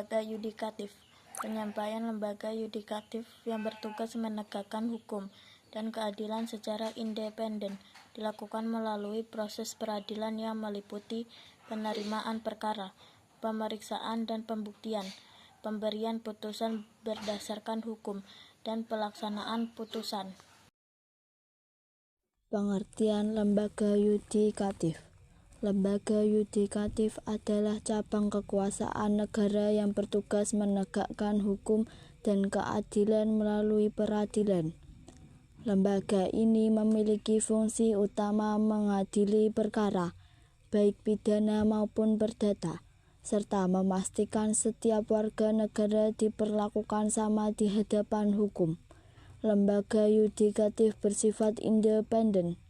lembaga yudikatif. Penyampaian lembaga yudikatif yang bertugas menegakkan hukum dan keadilan secara independen dilakukan melalui proses peradilan yang meliputi penerimaan perkara, pemeriksaan dan pembuktian, pemberian putusan berdasarkan hukum, dan pelaksanaan putusan. Pengertian lembaga yudikatif. Lembaga yudikatif adalah cabang kekuasaan negara yang bertugas menegakkan hukum dan keadilan melalui peradilan. Lembaga ini memiliki fungsi utama mengadili perkara, baik pidana maupun perdata, serta memastikan setiap warga negara diperlakukan sama di hadapan hukum. Lembaga yudikatif bersifat independen,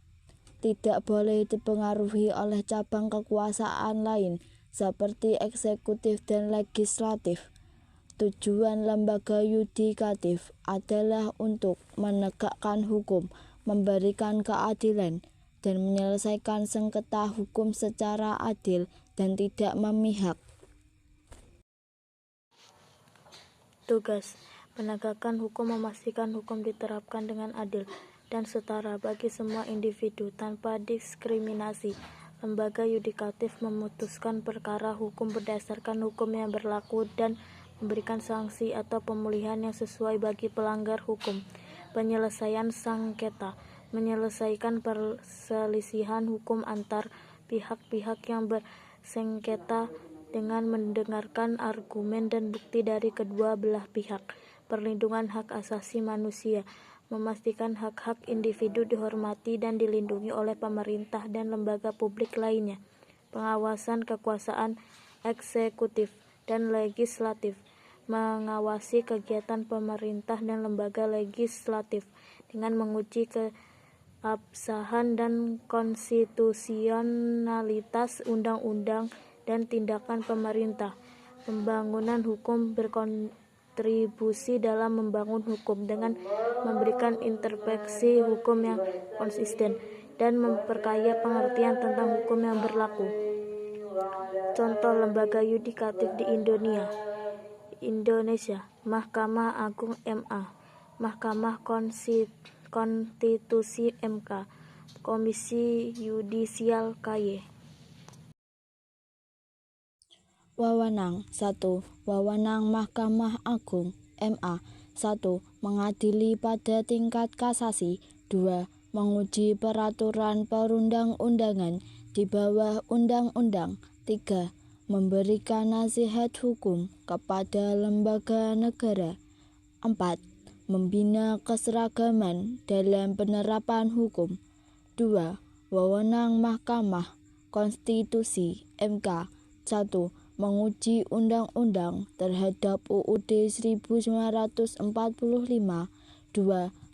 tidak boleh dipengaruhi oleh cabang kekuasaan lain seperti eksekutif dan legislatif. Tujuan lembaga yudikatif adalah untuk menegakkan hukum, memberikan keadilan, dan menyelesaikan sengketa hukum secara adil dan tidak memihak. Tugas penegakan hukum memastikan hukum diterapkan dengan adil dan setara bagi semua individu tanpa diskriminasi. Lembaga yudikatif memutuskan perkara hukum berdasarkan hukum yang berlaku dan memberikan sanksi atau pemulihan yang sesuai bagi pelanggar hukum. Penyelesaian sengketa menyelesaikan perselisihan hukum antar pihak-pihak yang bersengketa dengan mendengarkan argumen dan bukti dari kedua belah pihak. Perlindungan hak asasi manusia memastikan hak-hak individu dihormati dan dilindungi oleh pemerintah dan lembaga publik lainnya. Pengawasan kekuasaan eksekutif dan legislatif mengawasi kegiatan pemerintah dan lembaga legislatif dengan menguji keabsahan dan konstitusionalitas undang-undang dan tindakan pemerintah. Pembangunan hukum berkontribusi dalam membangun hukum dengan memberikan intervensi hukum yang konsisten dan memperkaya pengertian tentang hukum yang berlaku. Contoh lembaga yudikatif di Indonesia, Mahkamah Agung MA, Mahkamah Konstitusi MK, Komisi Yudisial KY. Wewenang 1. Wewenang Mahkamah Agung MA 1. Mengadili pada tingkat kasasi. 2. Menguji peraturan perundang-undangan di bawah undang-undang. 3. Memberikan nasihat hukum kepada lembaga negara. 4. Membina keseragaman dalam penerapan hukum. 2. Wewenang Mahkamah Konstitusi MK 1. Menguji undang-undang terhadap UUD 1945. 2.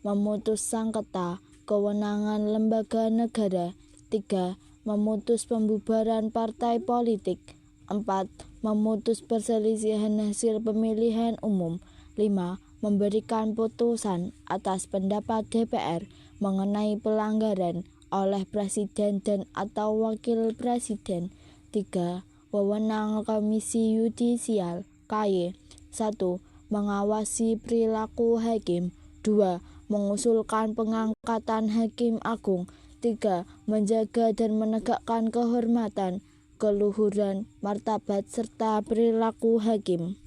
Memutus sengketa kewenangan lembaga negara. 3. Memutus pembubaran partai politik. 4. Memutus perselisihan hasil pemilihan umum. 5. Memberikan putusan atas pendapat DPR mengenai pelanggaran oleh Presiden dan atau Wakil Presiden. 3. Wewenang Komisi Yudisial KY 1. Mengawasi perilaku hakim. 2. Mengusulkan pengangkatan hakim agung. 3. Menjaga dan menegakkan kehormatan, keluhuran, martabat serta perilaku hakim.